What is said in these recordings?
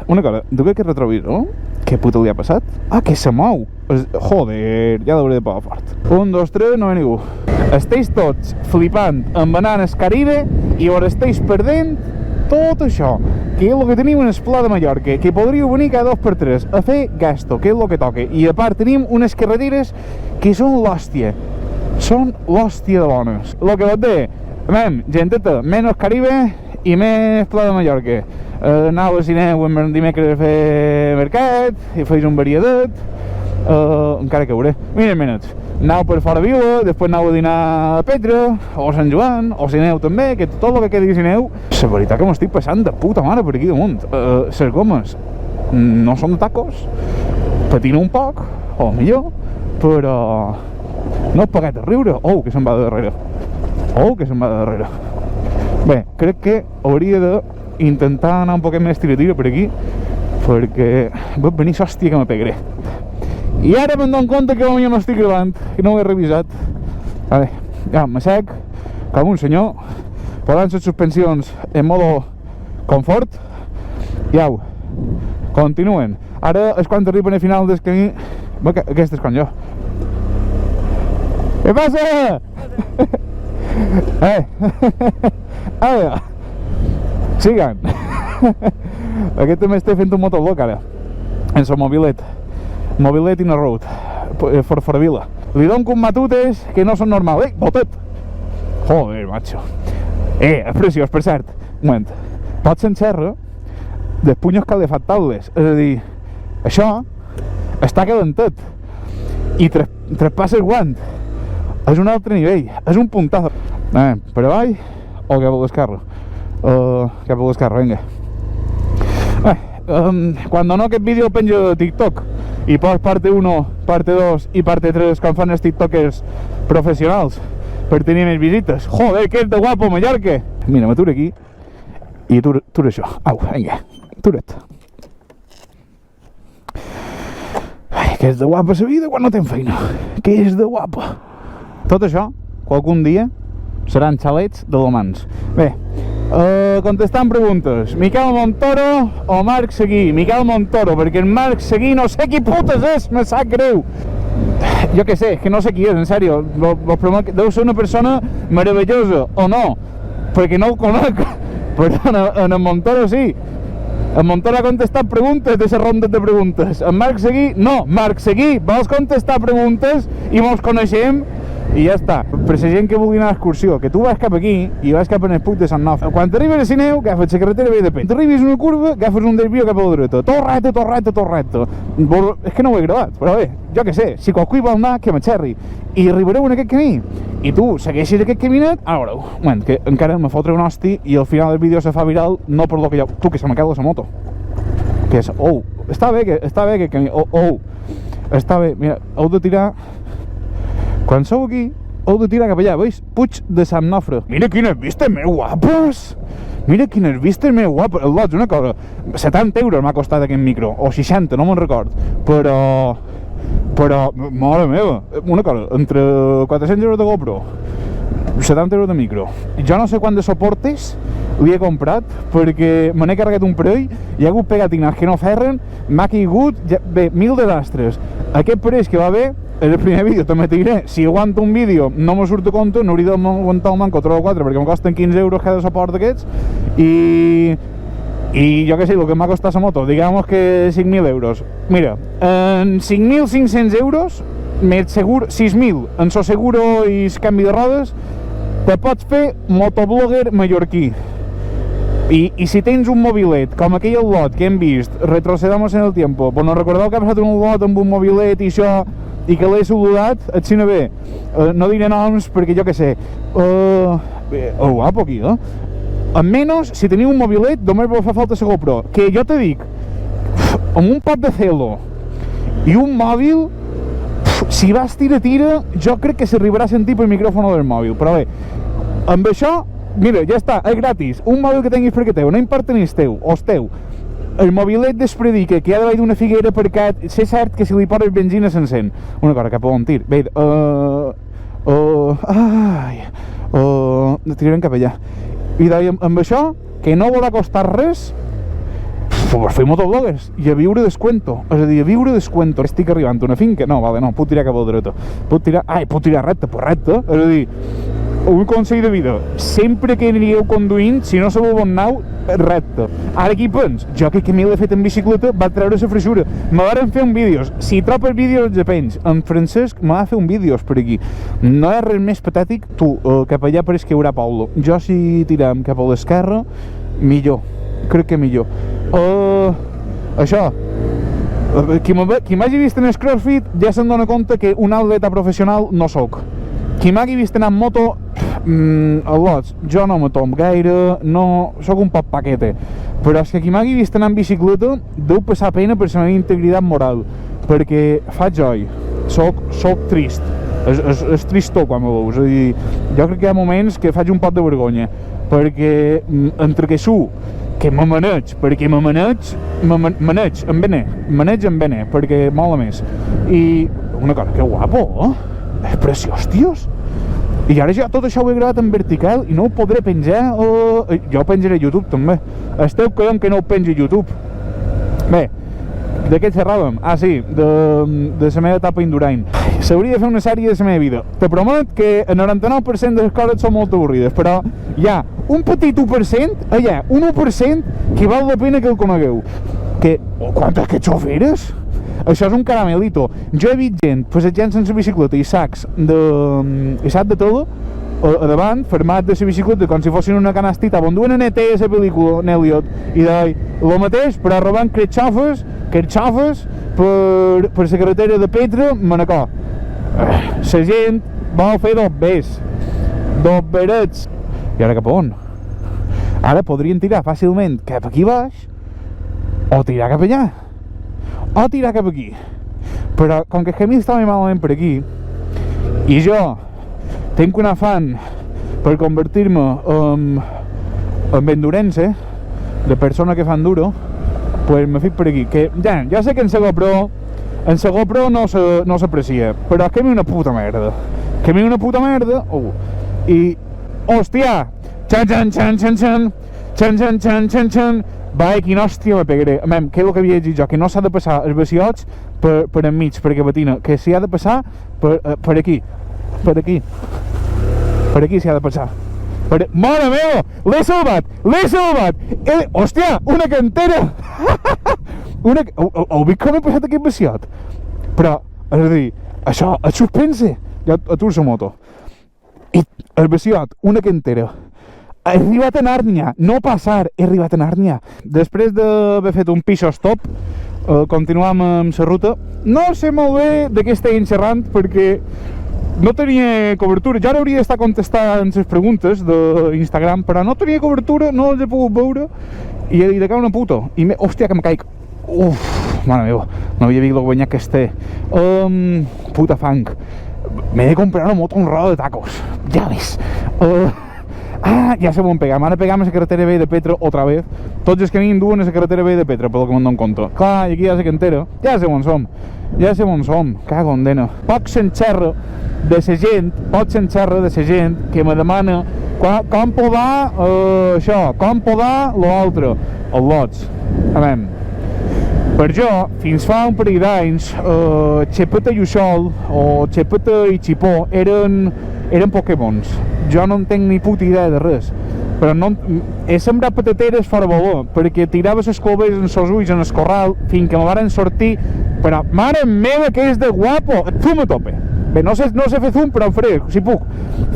Una cosa, tu que aquest retrovisor, què puta li ha passat? Ah, que se mou! Joder, ja l'hauré de pagar fort. 1, 2, 3, no ve ningú. Esteix tots flipant amb bananes Caribe i ara esteix perdent tot això, que és el que tenim en el Pla de Mallorca, que podríeu venir cada 2 per 3 a fer gasto, que és el que toca. I a part tenim unes carreteres que són l'hòstia. Són l'hòstia de bones. El que vos dir, genteta, menys Caribe i més Pla de Mallorca. Anau a Sineu en dimecres a fer mercat i feis un variadet, encara que veuré. Mira menys, anau per fora Vila, després anau a dinar a Petra, o Sant Joan, o Sineu també, que tot el que quedi a Sineu. La veritat que m'estic passant de puta mare per aquí damunt. Les gomes no són de tacos, patina un poc, o millor, però no és pagat a riure. Oh, que se'n va de darrere. Oh, que se'n va de darrere. Bé, crec que hauria d'intentar anar un poquet més tira-tira per aquí, perquè va venir l'hòstia que me pegaré. I ara me'n dono compte que potser no estic gravant, que no ho he revisat. A veure, ja m'assec com un senyor, posant les suspensions en modo confort. I au, continuen. Ara és quan arriben al final del camí. Aquest és com jo. Què passa? Siguen. Aquest també està fent un motovlog ara, en el mobilet. Mobilet in a road, for Vila. Li dono com matutes que no són normals. Botet! Joder, macho. És preciós, per cert. Un moment. Pot s'enxerra dels punyos calefactables. És a dir, això està calentat i traspassa el guant. És un altre nivell, és un puntazo. Per avall o cap a l'esquerra? Cap a l'esquerra, vinga. Quan no aquest vídeo el penjo de TikTok i pos parte 1, parte 2 i parte 3 com fan els tiktokers professionals per tenir més visites. Joder, que és de guapo Mallorca! Mira, m'aturo aquí i atura això. Au, vinga, atura't. Ai, que és de guapa la vida quan no tens feina. Que és de guapa. Tot això, qualcun dia, seran xalets de domans. Bé, contestant preguntes. Miquel Montoro o Marc Seguí? Miquel Montoro, perquè el Marc Seguí no sé qui putes és, me sap greu. Jo què sé, que no sé qui és, en sèrio. Deu ser una persona meravellosa, o no, perquè no ho conec. Però en el Montoro sí. En Montoro ha contestat preguntes de les rondes de preguntes. En Marc Seguí, no. Marc Seguí, vols contestar preguntes i mos coneixem i ja està. Per la gent que vulgui anar a excursió, que tu vas cap aquí i vas cap en el puig de Sant Nofre. Quan t'arribes a Sineu, agafes la carretera bé de pell. T'arribes una curva, agafes un desvio cap a la dreta. Tot recte, tot recte, tot recte. És que no ho he gravat, però bé, jo què sé, si qualcú hi vol anar, que m'enxerri. I arribareu en aquest camí. I tu segueixes aquest caminet, ara, un moment, que encara me fotré un hosti i al final del vídeo se fa viral, no per lo que ja... Tu, que se me cae la moto. Que és... Oh, està bé aquest camí. Oh, està bé, mira, heu de tirar... Quan sou aquí, heu de tirar cap allà, veus? Puig de Sant Nofre. Mira quines vistes més guapes! Mira quines vistes més guapes! El lot, una cosa, 70 euros m'ha costat aquest micro, o 60, no me'n record. Però, mare meva, una cosa, entre 400 euros de GoPro, 70 euros de micro. Jo no sé quant de soportes li he comprat, perquè me n'he carregat un parell, hi ha hagut pegatines que no ferren, m'ha caigut, bé, 1000 desastres. Aquest parell que va bé, és el primer vídeo, també t'ho diré, si aguanto un vídeo no me surt a compte, no hauria d'aguantar el manco 3 o 4 perquè em costen 15 euros cada suport d'aquests i jo què sé, el que m'ha costat la moto, diguem que 5.000 euros. Mira, en 5.500 euros, més segur, 6.000 en so seguro i canvi de rodes, te pots fer motoblogger mallorquí. I si tens un mobilet, com aquell lot que hem vist, retrocedamos en el tiempo, pues no recordeu que ha passat un lot amb un mobilet i això, i que l'he saludat, et sina bé. No diré noms perquè jo què sé. Guapo aquí, En menys, si teniu un mobilet, només vos fa falta la GoPro. Que jo te dic, amb un pot de celo i un mòbil, si vas tira, jo crec que s'arribarà a sentir per micròfon del mòbil. Però bé, amb això, mira, ja està, és gratis. Un mòbil que tinguis perquè teu, no importa ni el teu, o el teu. El mobilet d'Espredica, que hi ha davall d'una figuera aparcat, sé cert que si li poses benzina s'encén. Una cosa, cap a on tir. Bé, tirarem cap allà. I dèiem, amb això, que no vol costar res, per fer motobloggers i a viure descuento, és a dir, a viure descuento. Estic arribant a una finca, no, vale, no, puc tirar cap a la dreta, puc tirar recte, pues recte, és a dir, un consell de vida, sempre que anireu conduint, si no sabeu on aneu, recte. Ara aquí pens, jo que m'he fet en bicicleta va treure la freixura, me varen fer un vídeos, si tropes vídeos els penys, en Francesc me va fer un vídeos per aquí, no hi ha res més patètic, tu, cap allà pareix que hi haurà Paulo, jo si tirem cap a l'esquerra, millor, crec que millor. Això, qui m'hagi vist en el CrossFit ja se'n dona compte que un atleta professional no sóc. Qui m'hagi vist anar en moto, al·lots, jo no me tomb gaire, no, sóc un poc paquete, però és que qui m'hagi vist anar en bicicleta deu passar pena per la meva integritat moral, perquè faig joy, soc trist, és tristó quan me veus, és a dir, jo crec que hi ha moments que faig un poc de vergonya, perquè entre que que me maneig, perquè maneig en bene, perquè mola més, i una cosa, que guapo, és preciós, tios. I ara ja tot això ho he gravat en vertical i no ho podré penjar, jo ho penjaré a YouTube també. Esteu creient que no ho pengi a YouTube? Bé, de què xerràvem? Ah, sí, de la meva etapa endurant. S'hauria de fer una sèrie de la meva vida. Te promet que el 99% de les coses són molt avorrides, però hi ha un petit 1%, un 1% que val la pena que el conegueu. Quantes que xoferes? Això és un caramelito. Jo he vist gent passejant sense bicicleta i sacs de tela a davant, format de la bicicleta com si fossin una canastita, on duen en ET a la pel·lícula, en Elliot, i deia, el mateix, però robant carxofes per la carretera de Petra, Manacor. La gent vol fer dos verets. I ara cap a on? Ara podrien tirar fàcilment cap aquí baix, o tirar cap allà, o tirar cap aquí, però com que el camí està malament per aquí i jo tinc un afán per convertir-me en endurance, de persona que fa enduro, pues me fico per aquí, que ja sé que en la GoPro no s'aprecia, però és que m'hi una puta merda, i hòstia, xan, va, quina hòstia me pegaré. Què és el que havia dit jo? Que no s'ha de passar els vaciots per enmig, perquè patina, que s'hi ha de passar per aquí s'hi ha de passar. Mare meva, l'he salvat! Hòstia, una cantera! Heu vist com he passat aquest vaciot? Però, és a dir, això, et suspense, ja aturo la moto. I el vaciot, una cantera. He arribat a Nàrnia, no passar, he arribat a Nàrnia. Després d'haver fet un piso stop, continuam amb la ruta. No sé molt bé de què estic xerrant perquè no tenia cobertura. Jo ara hauria d'estar contestant les preguntes d'Instagram, però no tenia cobertura, no les he pogut veure i he dit que una puta. Hòstia, que me caic. Mare meva, no havia vist el guanyat que esté. Puta fang. M'he de comprar una moto amb roda de tacos. Ja ves. Ja sé on pegam, ara pegam a la carretera vella de Petra otra vez. Tots els camins duen a la carretera vella de Petra, pel que me'n dono compte. Clar, i aquí hi ha la cantera, ja sé on som, cago en dena. Poc s'enxerra de la gent, que me demana com podar això, com podar l'altre, els lots. A veure, per jo, fins fa un parell d'anys, Xepeta i Uixol o Xepeta i Xipó eren Pokémons. Jo no en tinc ni puta idea de res, però he sembrat patateres fora valor, perquè tirava les coves en els ulls en el corral fins que me varen sortir, però mare meva que és de guapo! Fum a tope! Bé, no sé fer zoom, però en faré, si puc.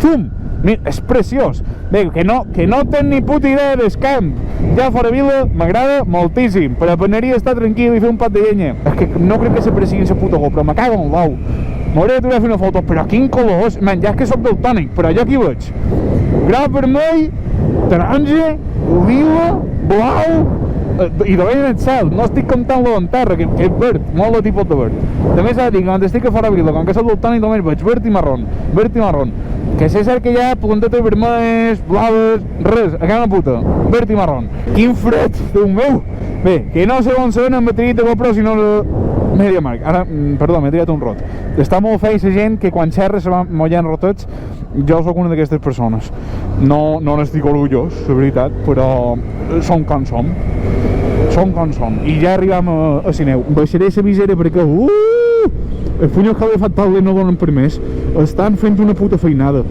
Zoom! Mira, és preciós! Bé, que no tenc ni puta idea d'escamp. Ja fora vila m'agrada moltíssim, però aprendria a estar tranquil i fer un pot de llenya. És que no crec que s'apreciï la puta GoPro, me cago en l'ou. M'hauré de tornar a fer una foto, però quin colors! Man, ja és que soc daltònic, però jo aquí veig groc, vermell, taronja, lila, blau i de en el cel. No estic comptant la terra, que és verd, molt de tipus de verd. També s'ha de dir que quan estic a fora vila, com que soc daltònic, només veig verd i marrón. Que sé cert que hi ha plantetes vermelles, blaves, res, a cada puta, verd i marrón. Quin fred, Déu meu! Bé, que no sé on són en bateria de GoPro, sinó MediaMarkt. Ara, perdó, m'he tirat un rot. Està molt feia la gent que quan xerra se van mollant rotets. Jo sóc una d'aquestes persones. No n'estic orgullós, la veritat, però som com som. són com són. I ja arribam a Sineu. Baixaré la visera perquè... els punyals que l'he fet taula no donen per més. Estan fent una puta feinada.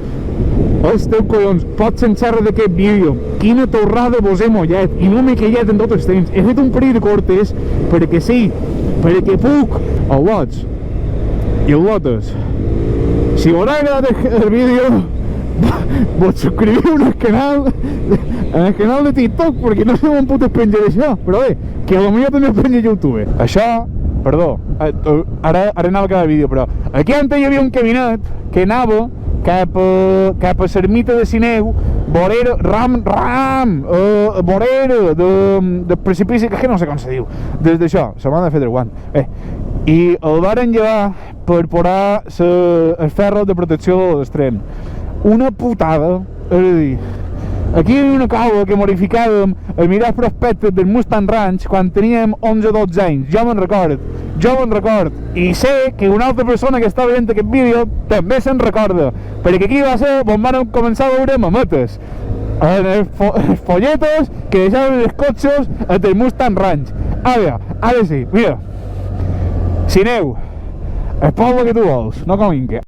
Els teus collons, pots enxerrar d'aquest vídeo. Quina torrada vos he mollet. I no m'he callat en tot el temps. He fet un parell de cortes perquè sí, perquè puc. El lots i el lotes. Si us ha agradat el vídeo, vos subscriviu al canal de TikTok, perquè no sé on puto penjar això, però bé, que potser també penja a YouTube. Això, perdó, ara anava a cada vídeo, però aquí antes hi havia un caminet que anava cap a l'ermita de Sineu, vorera, vorera de precipici, que no sé com se diu, des d'això, se m'ha de fer guant. I el varen llevar per posar el ferro de protecció de l'estren. Una putada, és a dir, aquí hi havia una cova que modificàvem a mirar prospectes del Mustang Ranch quan teníem 11-12 anys, jo me'n record, i sé que una altra persona que està veient aquest vídeo també se'n recorda, perquè aquí va ser on van començar a veure mametes, en els folletos que deixaven els cotxes del Mustang Ranch. Ara sí, mira, Sineu, el poble que tu vols, no com Inca.